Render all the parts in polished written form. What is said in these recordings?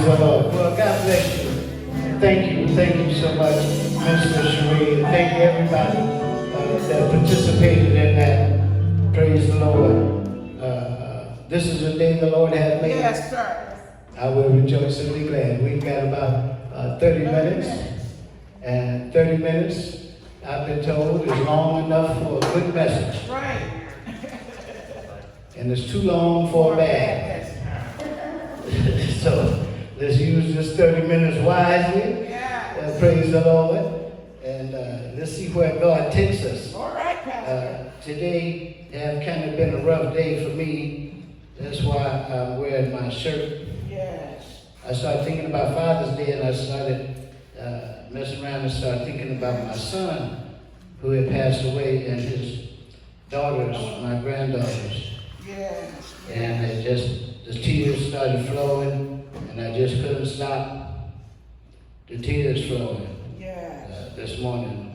Praise the Lord. Well, God bless you. Thank you. Thank you so much, Minister Sheree. Thank you, everybody that participated in that. Praise the Lord. This is the day the Lord has made. Yes, sir. I will rejoice and be glad. We've got about 30 minutes. And 30 minutes, I've been told, is long enough for a good message. Right. And it's too long for a bad. So let's use this 30 minutes wisely. Yeah. Praise the Lord. And let's see where God takes us. All right, Pastor. Today has kind of been a rough day for me. That's why I'm wearing my shirt. Yes. I started thinking about Father's Day, and I started messing around and started thinking about my son who had passed away and his daughters, my granddaughters. Yes. And the tears started flowing, and I just couldn't stop the tears flowing this morning.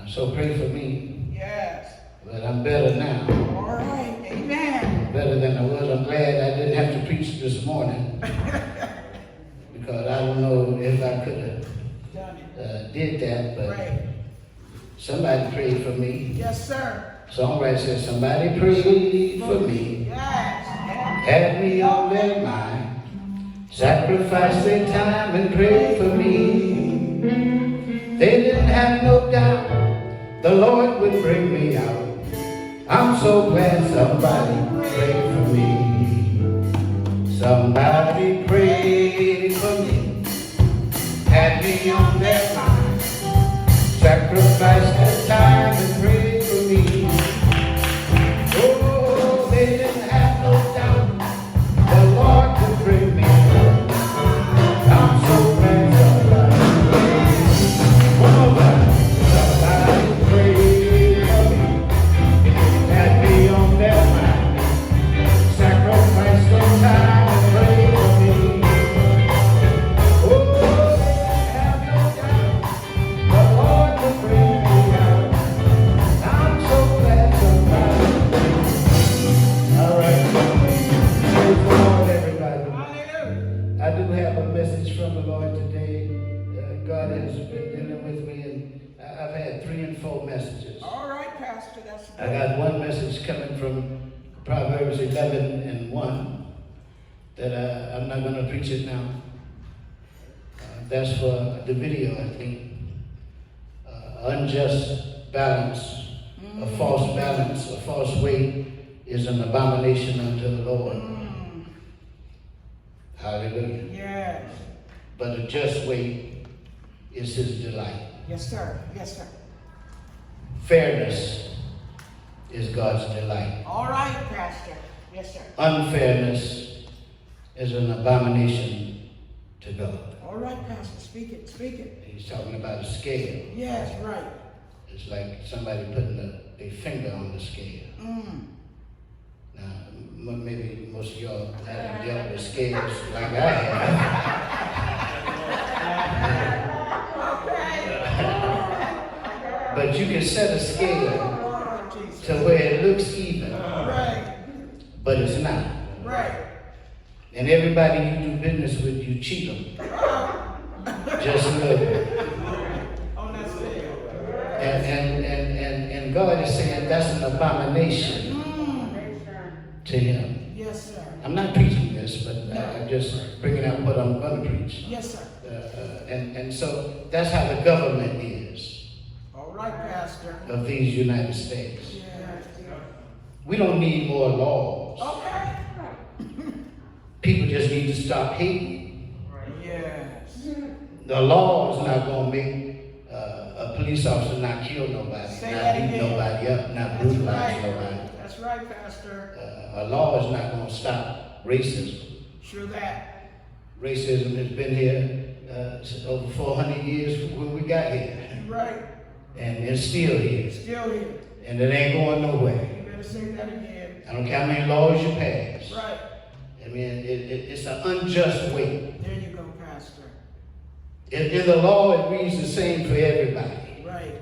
So pray for me. Yes. But I'm better now. All right. Amen. Better than I was. I'm glad I didn't have to preach this morning. Because I don't know if I could have did that, but right. Somebody prayed for me. Yes, sir. Songwriter said, somebody prayed for me. Yes. Had me on their mind. Sacrificed their time and prayed for me. They didn't have no doubt the Lord would bring me out. I'm so glad somebody prayed for me. Somebody prayed for me. Had me on their mind. Sacrificed their time and prayed for me. Oh, they didn't have no doubt the Lord would bring me out. I'm so glad somebody prayed. One more time. Somebody prayed for me. Had me on their mind. Sacrificed their time and prayed for me. Oh, they didn't have no doubt the Lord would bring me out. I'm so glad somebody prayed. All right. Praise the Lord, everybody. Hallelujah. I do have a message from the Lord today. God has been dealing with me, and I've had 3 and 4 messages. All right, Pastor. That's I got one message coming from Proverbs 11 and 1 that I'm not going to preach it now. That's for the video, I think. Unjust balance, a false balance, a false weight is an abomination unto the Lord. Hallelujah. Yes. But a just weight is his delight. Yes, sir. Yes, sir. Fairness is God's delight. All right, Pastor. Yes, sir. Unfairness is an abomination to God. All right, Pastor. Speak it. Speak it. He's talking about a scale. Yes, right. It's like somebody putting a finger on the scale. Now, maybe most of y'all haven't dealt with scales like I have. But you can set a scale to where it looks even, Right. but it's not. Right. And everybody you do business with, you cheat them. Just a little. On that scale. And God is saying that's an abomination to him. Yes, sir. I'm not preaching this, but I'm just bringing out what I'm going to preach. Yes, sir. And so that's how the government is All right, Pastor. of these United States. Yes. We don't need more laws. Okay. People just need to stop hating. Yes. The law is not going to make a police officer not kill nobody, Say not that beat again. nobody up, not That's brutalize right. nobody. That's right, Pastor. A law is not going to stop racism. Sure that. Racism has been here over 400 years when we got here. Right. And it's still here. Still here. And it ain't going nowhere. You better say that again. I don't care how many laws you pass. Right. I mean, it's an unjust weight. There you go, Pastor. In the law, it reads the same for everybody. Right.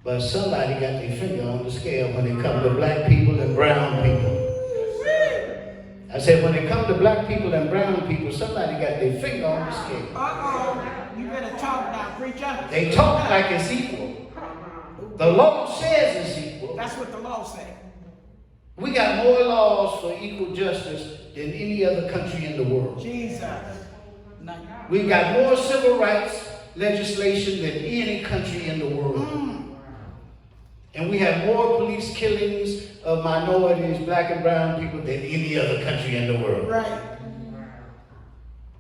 But somebody got their finger on the scale when it comes to black people and brown people. I said, when it comes to black people and brown people, somebody got their finger on the scale. Uh-oh. You better talk now, preacher. They talk like it's equal. The law says it's equal. That's what the law says. We got more laws for equal justice than any other country in the world. Jesus. Now, We got more civil rights legislation than any country in the world. And we have more police killings of minorities, black and brown people, than any other country in the world. right.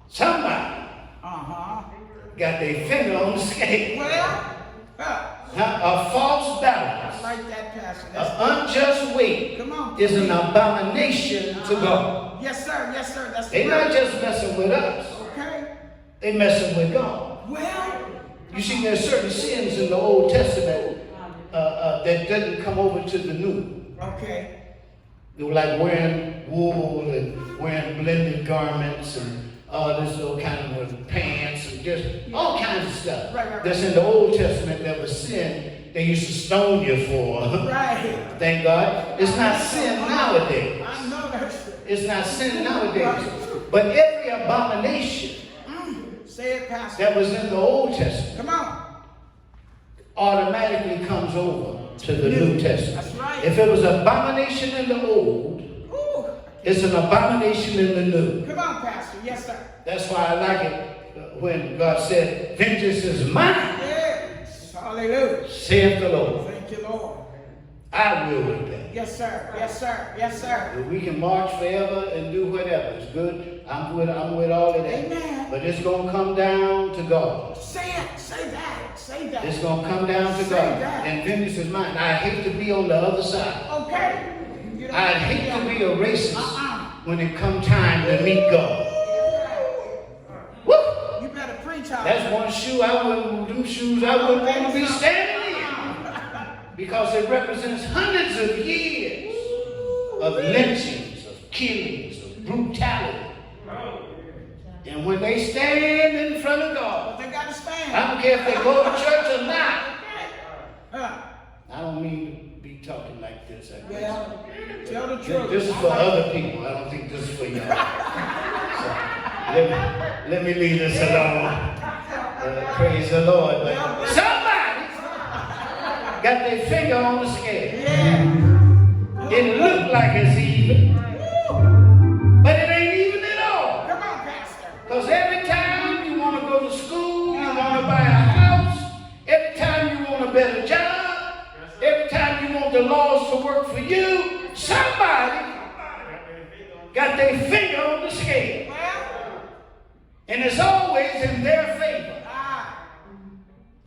Somebody Uh-huh. got their finger on the scale. Well, A false I balance, like that, Pastor. an That's, unjust weight come on. is an abomination to God. Yes, sir. Yes, sir. That's the They're not word. just messing with us, Okay. they messing with God. Well, You see, there's certain sins in the Old Testament that doesn't come over to the New. okay. They were like wearing wool and wearing blended garments and this little kind of pants and just all kinds of stuff. Right. That's in the Old Testament that was sin. They used to stone you for. Right. Thank God. It's not sin nowadays. I know that's It's not sin nowadays. But every abomination Say it, Pastor. that was in the Old Testament Come on. automatically comes over to the New Testament. That's right. If it was abomination in the Old, Ooh. it's an abomination in the New. Come on, Pastor. Yes, sir. That's why I like it when God said, vengeance is mine, Yes. Hallelujah. saith the Lord. Thank you, Lord. I will repay. Yes, sir. Yes, sir. Yes, sir. We can march forever and do whatever. It's good. I'm with all of that. Amen. But it's going to come down to God. Say it. Say that. Say that. It's going to come down to Say God. that. And vengeance is mine. I hate to be on the other side. Okay. You don't I'd have hate to be be a racist Uh-uh. when it come time to meet God. Woo! You better preach out. That's one shoe them shoes I wouldn't want to be standing in. Because it represents hundreds of years of lynchings, of killings, of brutality. And when they stand in front of God, They got to stand. I don't care if they go to church or not. Huh. I don't mean to be talking like this. I guess. Well, tell the truth. This is for other people. I don't think this is for y'all. So, let me leave this alone. Praise the Lord. But somebody got their finger on the scale. Yeah. It looked like it's even, but it ain't even at all. Come on, Pastor. Because every time you want to go to school, you want to buy a house, every time you want a better job, every time you want the laws to work for you, somebody got their finger on the scale. Well, And it's always in their favor. ah.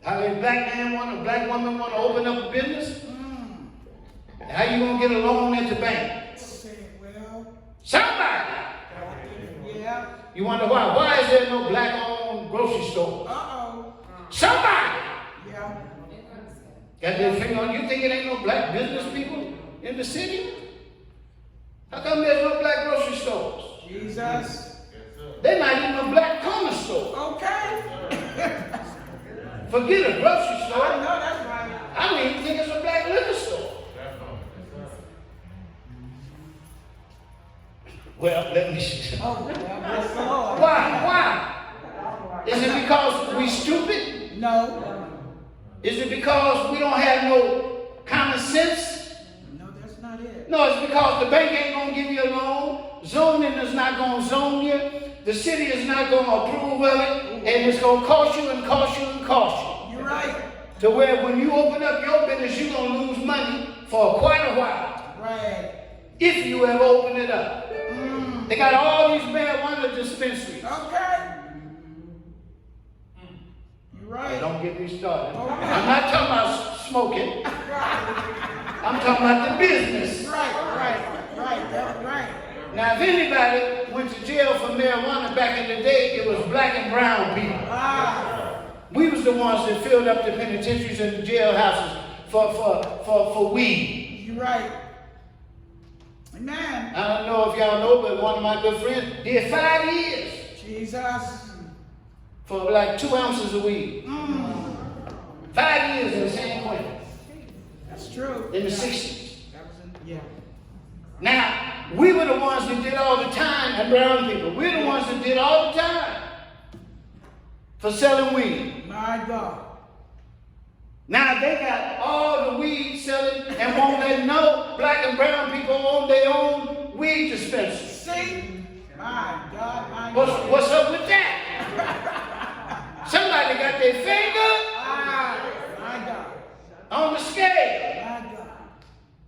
How a black woman want to open up a business? How you going to get a loan at the bank? Say it well. Somebody. Yeah. You wonder why? Why is there no black-owned grocery store? Uh-oh. Somebody Yeah. got their finger on. You think it ain't no black business people in the city? How come there's no black grocery stores? Jesus. They're not even a black corner store. Okay. Forget a grocery I store. know that's right. I don't even think it's a black liquor store. Well, let me see. Oh, well, bless the Lord. Why? Is it because we stupid? No. Is it because we don't have no common sense? No, that's not it. No, it's because the bank ain't gonna give you a loan. Zoning is not gonna zone you. The city is not gonna approve of it, and it's gonna cost you and cost you and cost you. You're right. To where when you open up your business, you're gonna lose money for quite a while. Right. If you ever open it up. They got all these marijuana dispensaries. Okay. You're right. Don't get me started. Okay. I'm not talking about smoking. I'm talking about the business. Right. That's right. Now, if anybody went to jail for marijuana back in the day, it was black and brown people. Ah. We was the ones that filled up the penitentiaries and the jailhouses for weed. You're right. Amen. I don't know if y'all know, but one of my good friends did 5 years Jesus. for like 2 ounces of weed. 5 years in San Quentin That's true. in the 60s. That was in, yeah. Now, We were the ones that did all the time, and brown people. We're the ones that did all the time for selling weed. My God. Now they got all the weed selling and won't let no black and brown people own their own weed dispensers. See? My God, my God. What's up with that? Somebody got their finger My God. on the scale. My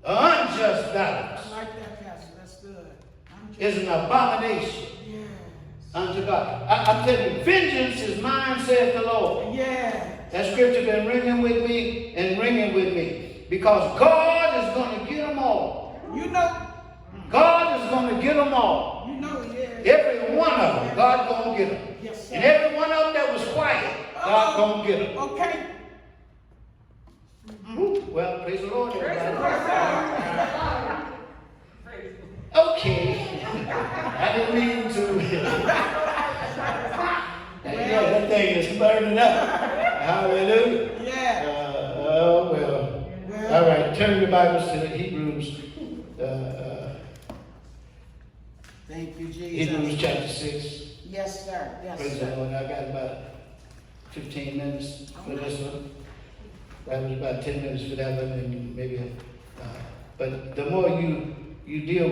God. Unjust dollars I like that, Pastor. That's good. is an abomination Yes. unto God. I'm telling you, vengeance is mine, saith the Lord. Yeah. That scripture been ringing with me and ringing with me because God is going to get them all. You know. God is going to get them all. You know, yeah. Every one of them, God going to get them. Yes, sir. And every one of them that was quiet, God going to get them. Okay. Well, praise the Lord, everybody. Okay. I didn't mean to. Yeah, that thing is burning up. Hallelujah. Yeah. Oh, well. All right, turn your Bibles to Hebrews. Thank you, Jesus. Hebrews chapter 6. Yes, sir. Yes, Praise the sir. Lord. I got about 15 minutes for this one. That was about 10 minutes for that one, and maybe. But the more you deal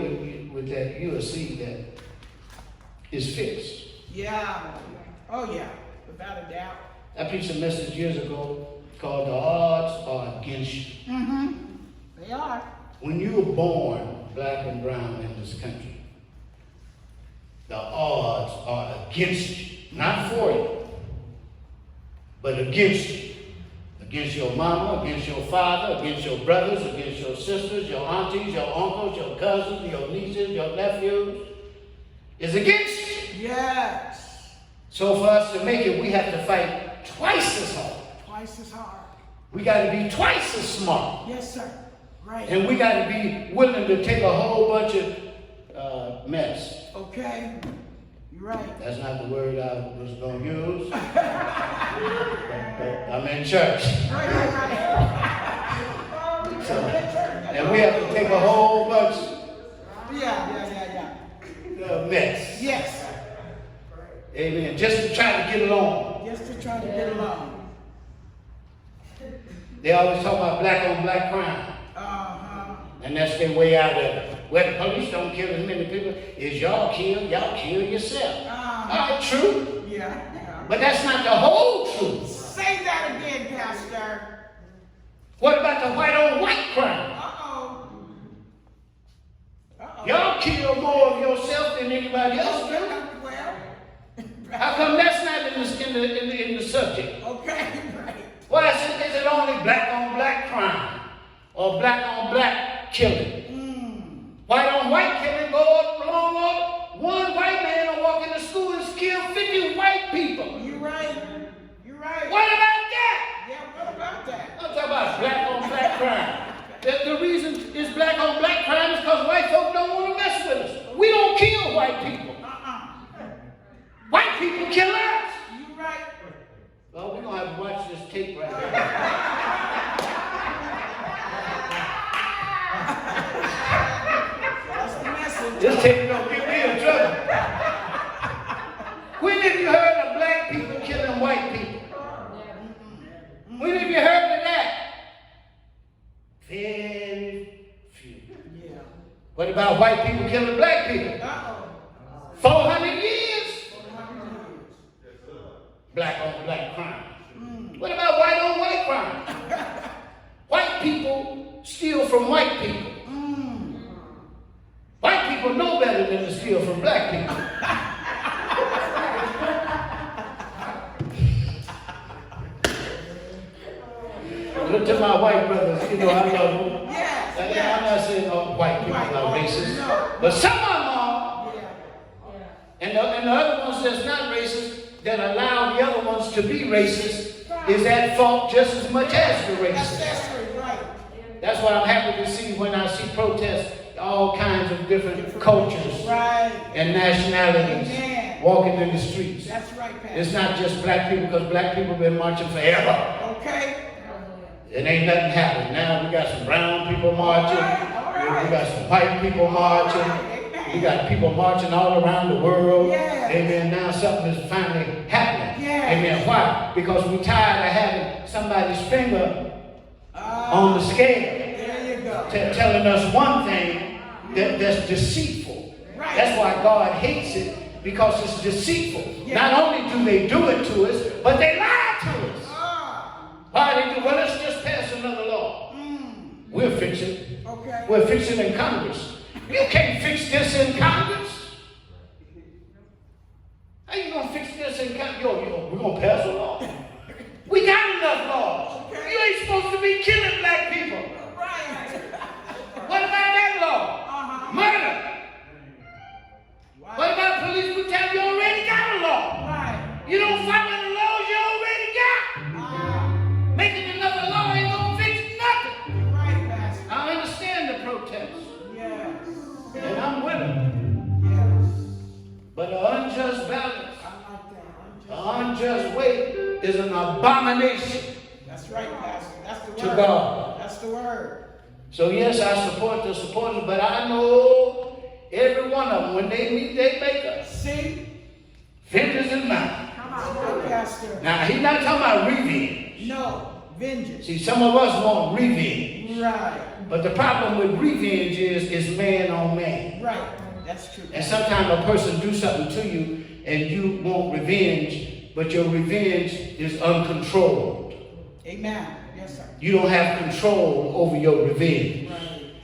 with that, you will see that it's fixed. Yeah. Oh, yeah. Without a doubt. I preached a message years ago called "The Odds Are Against You." Mm-hmm. They are. When you were born black and brown in this country, the odds are against you, not for you, but against you. Against your mama, against your father, against your brothers, against your sisters, your aunties, your uncles, your cousins, your nieces, your nephews. It's against you. Yes. So for us to make it, we have to fight twice as hard. Twice as hard. We got to be twice as smart. Yes, sir. Right. And we got to be willing to take a whole bunch of mess. Okay. You're right. That's not the word I was going to use. but I'm in church. Right. So, and we have to take a whole bunch Yeah. of mess. Yes. Amen. Just to try to get along. Just to try to get along. They always talk about black on black crime. Uh-huh. And that's their way out of it. Well, the police don't kill as many people as y'all kill yourself. Uh-huh. All right, true. Yeah. But that's not the whole truth. Say that again, Pastor. What about the white on white crime? Uh-oh. Y'all kill more of yourself than anybody else do. Well. How come that's not in the subject? Okay, right. Why is it only black on black crime or black on black killing? White on white killing go along on one white man will walk into school and kill 50 white people. You're right. What about that? Yeah, what about that? I'm talking about black on black crime. The reason it's black on black crime is because white folk don't want to mess with us. We don't kill white people. White people kill us. You're right. Well, we're going to have to watch this tape right here. That's the message. This tape don't get me in trouble. When have you heard of black people killing white people? When have you heard of that? Very few. Yeah. What about white people killing black people? Uh-oh. 400 years. Black on black crime. What about white on white crime? White people steal from white people. White people know better than to steal from black people. Look to my white brothers, you know, I love them. Yes. I'm not saying all white people are racist, No. but some of them are. Yeah. And the other ones that's not racist, that allow the other ones to be racist, is at fault just as much as the racist. That's right. That's what I'm happy to see when I see protests, all kinds of different cultures Right. and nationalities Amen. walking in the streets. That's right, Pastor. It's not just black people, because black people have been marching forever. Okay. It ain't nothing happened. Now we got some brown people marching. All right. We got some white people marching. We got people marching all around the world. Yes. Amen. Now something is finally happening. Yes. Amen. Why? Because we're tired of having somebody's finger on the scale. There you go. Telling us one thing that's deceitful. Right. That's why God hates it, because it's deceitful. Yeah. Not only do they do it to us, but they lie to us. Why they do? Well, let's just pass another law. We'll fix it. Okay. We'll fix it in Congress. You can't fix this in Congress. How you gonna fix this in Congress? We're gonna pass a law. We got enough laws. Okay. You ain't supposed to be killing black people. Right. What about that law? Murder. Wow. What about police brutality? You already got a law. Right. You don't follow the laws you already got. Making another law ain't gonna fix nothing. Right, Pastor. I understand the protest, Yes. and I'm with them. Yes. But an unjust balance, I like that. an unjust weight is an abomination That's right, Pastor. That's the word. to God. That's the word. So yes, I support the supporters, but I know every one of them, when they meet their maker, See? vengeance is mine. Come on, Pastor. Now, he's not talking about revenge. No. Vengeance. See, some of us want revenge. Right. But the problem with revenge is man on man. Right. That's true. And sometimes a person do something to you and you want revenge, but your revenge is uncontrolled. Amen. Yes, sir. You don't have control over your revenge. Right.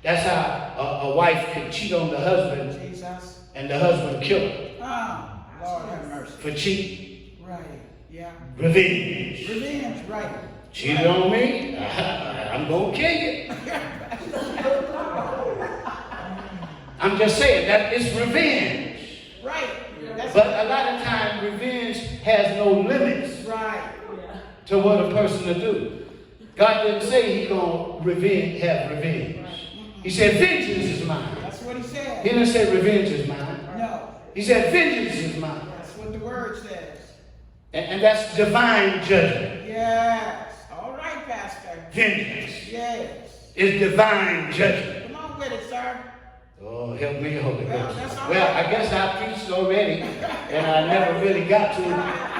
That's how a wife can cheat on the husband Jesus. and the husband kill her Ah, Lord have mercy. for cheating. Right. Yeah. Revenge. Revenge. Right. Cheated on me, I'm gonna kill you. I'm just saying that it's revenge. Right. That's But a lot of times revenge has no limits right. to what a person will do. God didn't say He gonna have revenge. He said vengeance is mine. That's what he He said. didn't say revenge is mine. No. He said vengeance is mine. That's what the word says. And that's divine judgment. Yes. All right, Pastor. Vengeance Yes. is divine judgment. Come on with it, sir. Oh, help me, Holy Well, Ghost. that's all Well, right. I guess I preached already, and I never really got to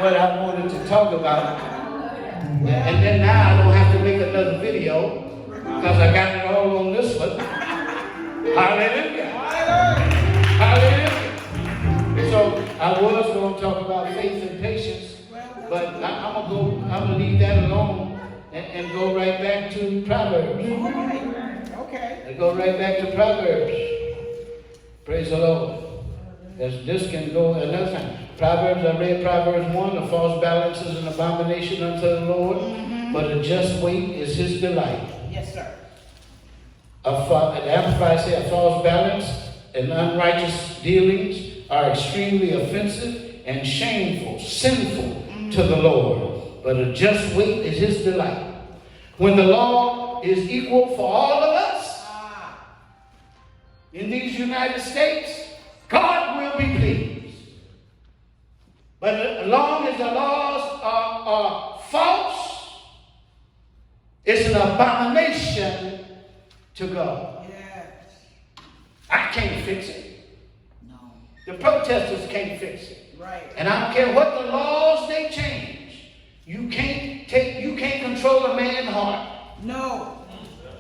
what I wanted to talk about. And then now I don't have to make another video because I got it all on this one. Hallelujah. Hallelujah. Hallelujah. So I was going to talk about faith and patience, but I'm gonna leave that alone and go right back to Proverbs. All right. Okay. I go right back to Proverbs. Praise the Lord. This can go another time. Proverbs, I read Proverbs 1, a false balance is an abomination unto the Lord, but a just weight is His delight. Yes, sir. The Amplified say a false balance and unrighteous dealings are extremely offensive and shameful, sinful to the Lord, but a just weight is His delight. When the law is equal for all of us in these United States, God will be pleased. But as long as the laws are false, it's an abomination to God. Yes. I can't fix it. No. The protesters can't fix it. Right. And I don't care what the laws they change. You can't control a man's heart. No.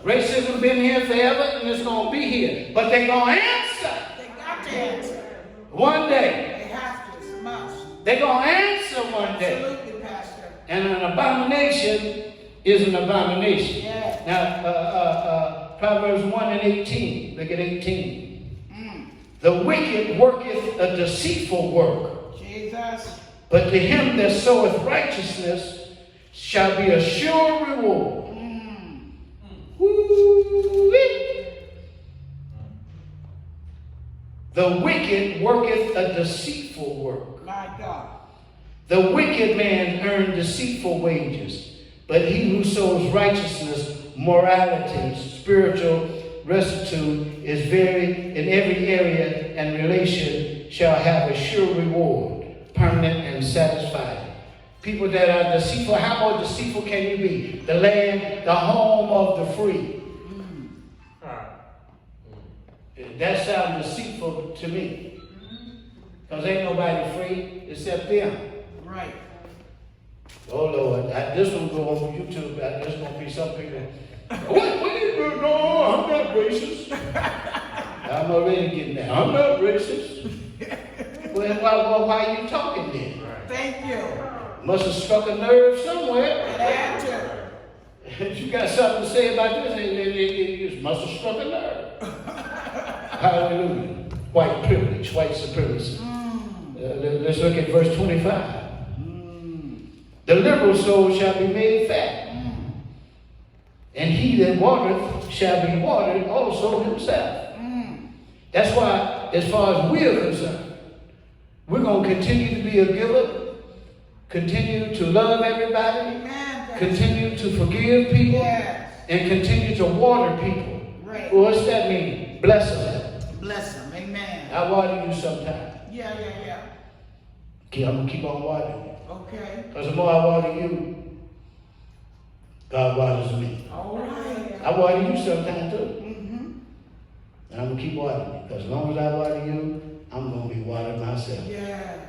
Racism been here forever and it's gonna be here. But they're gonna answer They got to answer. one day. They have to. It's a must. They're gonna answer one day. Absolutely, Pastor. And an abomination is an abomination. Yes. Now, Proverbs 1 and 18. Look at 18. The wicked worketh a deceitful work, Jesus. but to him that soweth righteousness shall be a sure reward. Woo-wee. The wicked worketh a deceitful work. My God. The wicked man earned deceitful wages, but he who sows righteousness, morality, spiritual rectitude is very in every area and relation shall have a sure reward, permanent and satisfying. People that are deceitful, how more deceitful can you be? The land, the home of the free. That sounds deceitful. peaceful to me. Because ain't nobody free except them. Right. Oh Lord, this will go on YouTube. There's going to be some people. What? No, I'm not racist. I'm already getting that. I'm not racist. Well, why are you talking then? Thank you. Must have struck a nerve somewhere. It had to. You got something to say about this? It must have struck a nerve. Hallelujah. White privilege, white supremacy. Let's look at verse 25. The liberal soul shall be made fat, and he that watereth shall be watered also himself. That's why, as far as we're concerned, we're going to continue to be a giver, continue to love everybody, continue to forgive people, and continue to water people. Right. Well, what's that mean? Bless them. Bless them. Amen. I water you sometime. Yeah. Okay, I'm going to keep on watering you. Okay. Because the more I water you, God waters me. All right. I water you sometime too. Mm-hmm. And I'm going to keep watering you. Because as long as I water you, I'm going to be watered myself. Yes.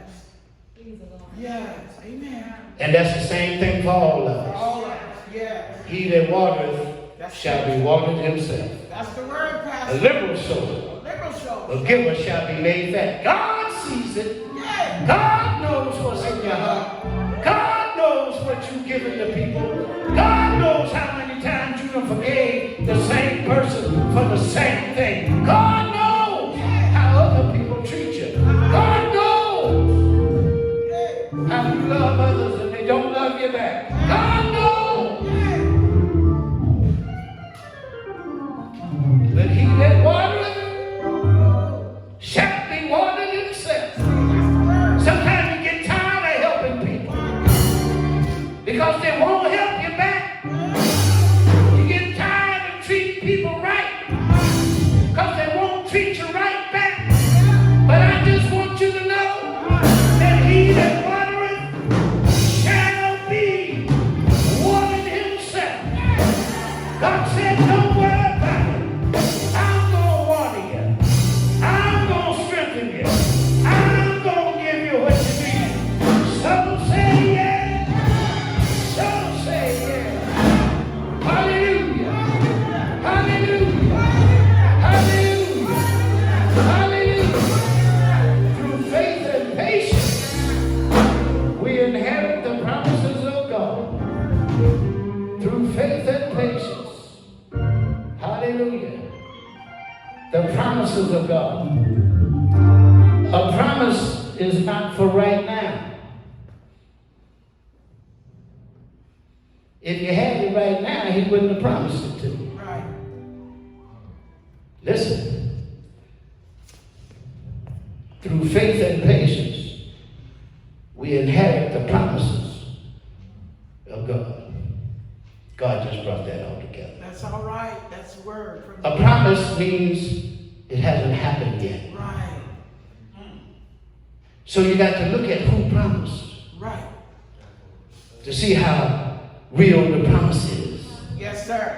Yes. Amen. And that's the same thing for all of us. All of us. Yes. He that watereth shall be watered himself. That's the word, A Pastor. liberal soul, A liberal soul. a giver shall be made fat. God sees it. Yeah. God knows what's in your heart. God knows what you've given to people. God knows how many times you have forgave the same person for the same thing. God knows how other people treat you. God knows how you love others and they don't love you back. God knows that he that watereth shall be watered himself. Sometimes you get tired of helping people because they won't help you back. You get tired of treating people right because they won't treat you right back. But I just want you to know that he that watereth shall be watered himself. God said, don't worry about it. I'm going to water you. I'm going to strengthen you. I'm going to give you what you need. Some say yes. Some say yes. Hallelujah. Hallelujah. Hallelujah. Hallelujah. Through faith and patience, we inherit the promises of God. Through faith and patience. Hallelujah. The promises of God. A promise is not for right now. If you had it right now, he wouldn't have promised it to you. Right. Listen. Through faith and patience, we inherit the promises of God. God just brought that all together. That's all right. That's the word. From A promise means it hasn't happened yet. Right. So you got to look at who promised Right. to see how real the promise is. Yes, sir.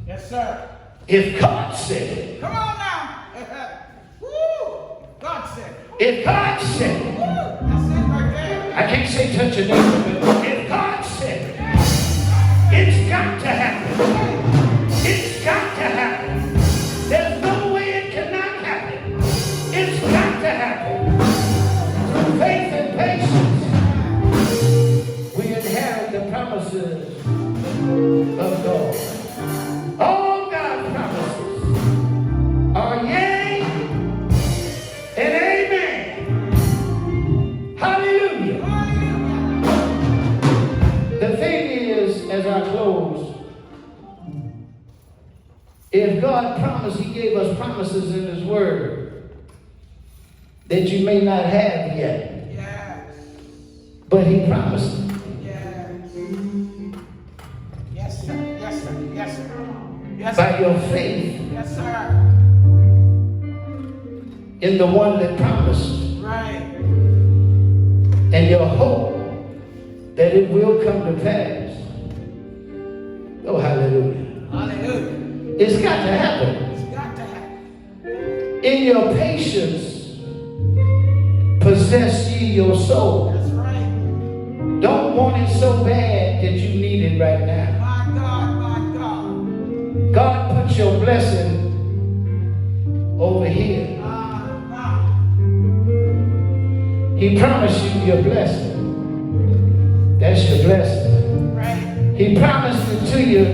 Yes, sir. If God said it, Come on now. Woo. God said. if God said it, Woo. That's it right there. I can't say touch your neighbor, but if God said it, it's got to happen. It's got to happen. There's no way it cannot happen. It's got to happen. Through faith and patience, we inherit the promises of God. All God's promises are yea and amen. Hallelujah. The thing is, as I close, if God promised, he gave us promises in his word that you may not have yet, Yes. but he promised it. Yes. Yes, sir. Yes, sir. Yes, sir. Yes, By sir. your faith Yes, sir. in the one that promised, Right. and your hope that it will come to pass. Oh, hallelujah. Hallelujah. It's got to happen. It's got to happen. In your patience, possess ye your soul. That's right. Don't want it so bad that you need it right now. My God, my God. God put your blessing over here. He promised you your blessing. That's your blessing. Right. He promised it to you,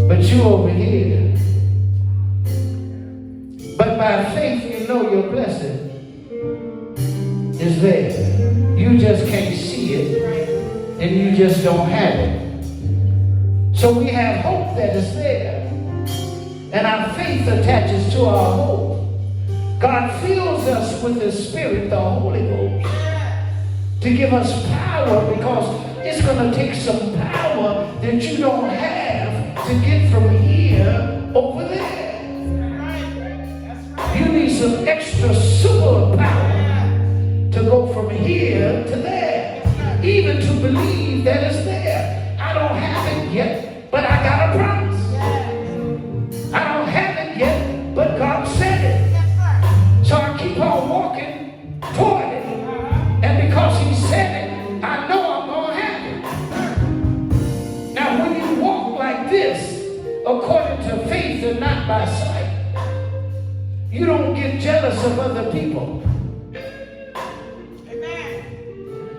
but you over here. But by faith, you know your blessing is there. You just can't see it, and you just don't have it. So we have hope that is there, and our faith attaches to our hope. God fills us with the Spirit, the Holy Ghost, to give us power, because it's going to take some power that you don't have to get from here over there. You need some extra super power to go from here to there, even to believe that it's there. I don't have it yet, but I got a promise. I don't have it yet, but God said it. So I keep on walking toward it. And because He said it, I know I'm going to have it. Now, when you walk like this, according to faith and not by sight, you don't get jealous of other people.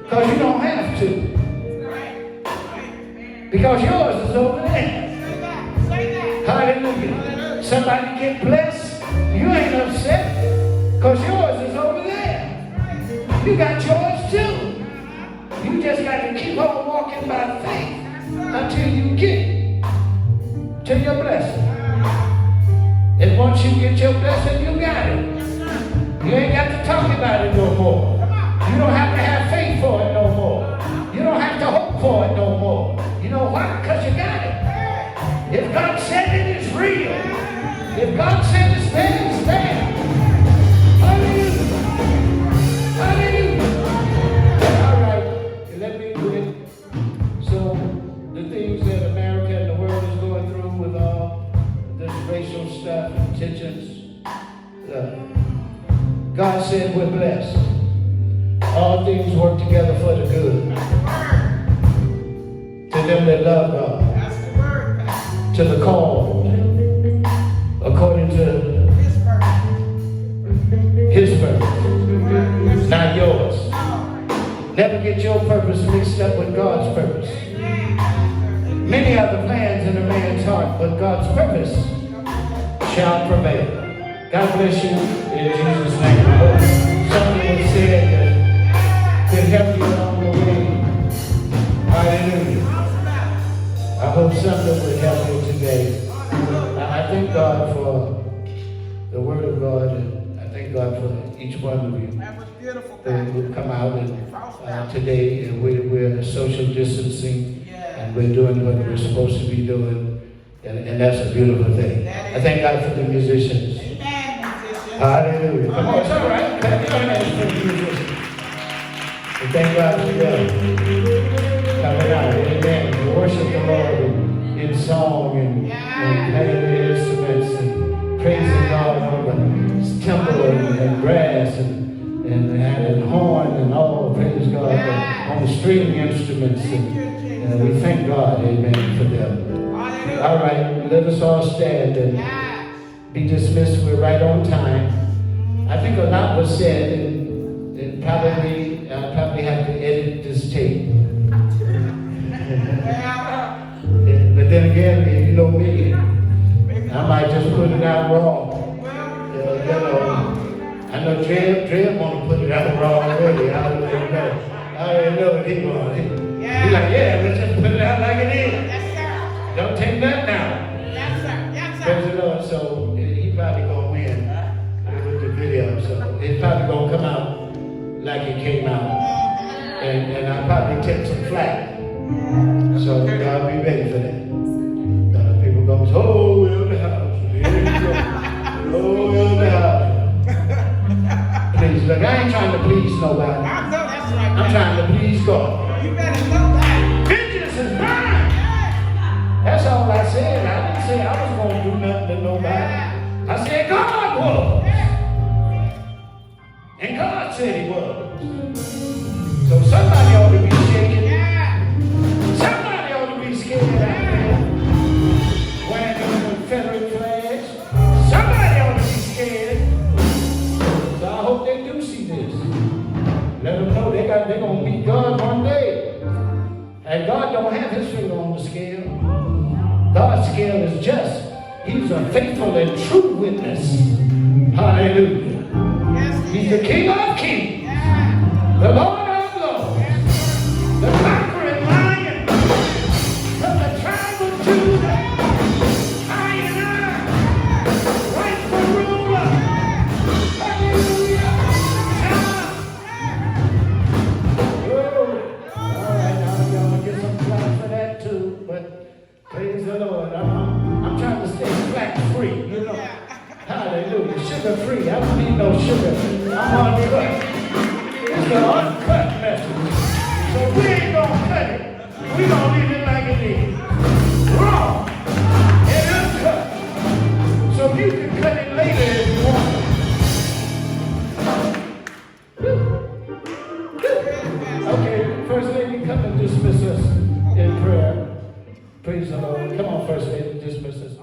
Because you don't have to. Because yours is over there. Hallelujah. Somebody get blessed, you ain't upset. Because yours is over there. You got yours too. You just got to keep on walking by faith until you get to your blessing. And once you get your blessing, you got it. You ain't got to talk about it no more. You don't have to have faith for it no more. You don't have to hope for it no more. You know why? Because you got it. If God said it, it's real. If God said it's there, it's there. Hallelujah. Hallelujah. All right, let me do it. So, the things that America and the world is going through with all this racial stuff and tensions, God said we're blessed. All things work together for the good. To them that love God. To the called. According to His purpose. Not yours. Never get your purpose mixed up with God's purpose. Many are the plans in a man's heart, but God's purpose shall prevail. God bless you in Jesus' name. I hope something was said that could help you along the way. Hallelujah. I hope something would help you today. I thank God for the Word of God, and I thank God for each one of you that will come out and, today. And we're social distancing, and we're doing what we're supposed to be doing, and that's a beautiful thing. I thank God for the musicians. Hallelujah. Come on, it's all right. Clap your hands for the musicians. And thank God for them coming out. Amen. To worship the Lord in song and playing the instruments and praising God on the temple and grass and horn and all. Praise God on the string instruments. And we thank God, amen, for them. All right, let us all stand and be dismissed. We're right on time. I think a lot was said, and probably I'll probably have to edit this tape. But then again, you know me, I might just put it out raw. I know Dre want to put it out raw already. I already know what he wants. He's like, yeah, let's just put it out like it is. Don't take that now. Praise the Lord. So he probably gonna win with the video. So it's probably gonna come out like it came out, and I'll probably take some flack. So God be ready for that. People gonna say, oh, we're in the house. Oh, we're in the house. Please, look, I ain't trying to please nobody. I'm trying to please God. Vengeance is mine. That's all I said. I didn't say I was going to do nothing to nobody. I said, God was. And God said he was. So somebody ought to be shaking. Somebody ought to be scared out there. Wearing those Confederate flags. Somebody ought to be scared. So I hope they do see this. Let them know they're going to meet God one day. And God don't have his finger on the scale. God's scale is just. He's a faithful and true witness. Hallelujah. He's the King of kings. The Lord of lords. The conquering lion from the tribe of Judah. I and I. Rightful ruler. Hallelujah. Glory. All right, now y'all get some clap for that too. But praise the Lord. I'm trying to stay flat free, you know. Hallelujah. Sugar free. I don't need no sugar. I'm uncut. It's the uncut message. So we ain't gonna cut it. We gonna leave it like it is. Raw and uncut. So you can cut it later if you want. Okay, First Lady, come and dismiss us in prayer. Praise the Lord. Come on, First Lady, dismiss us.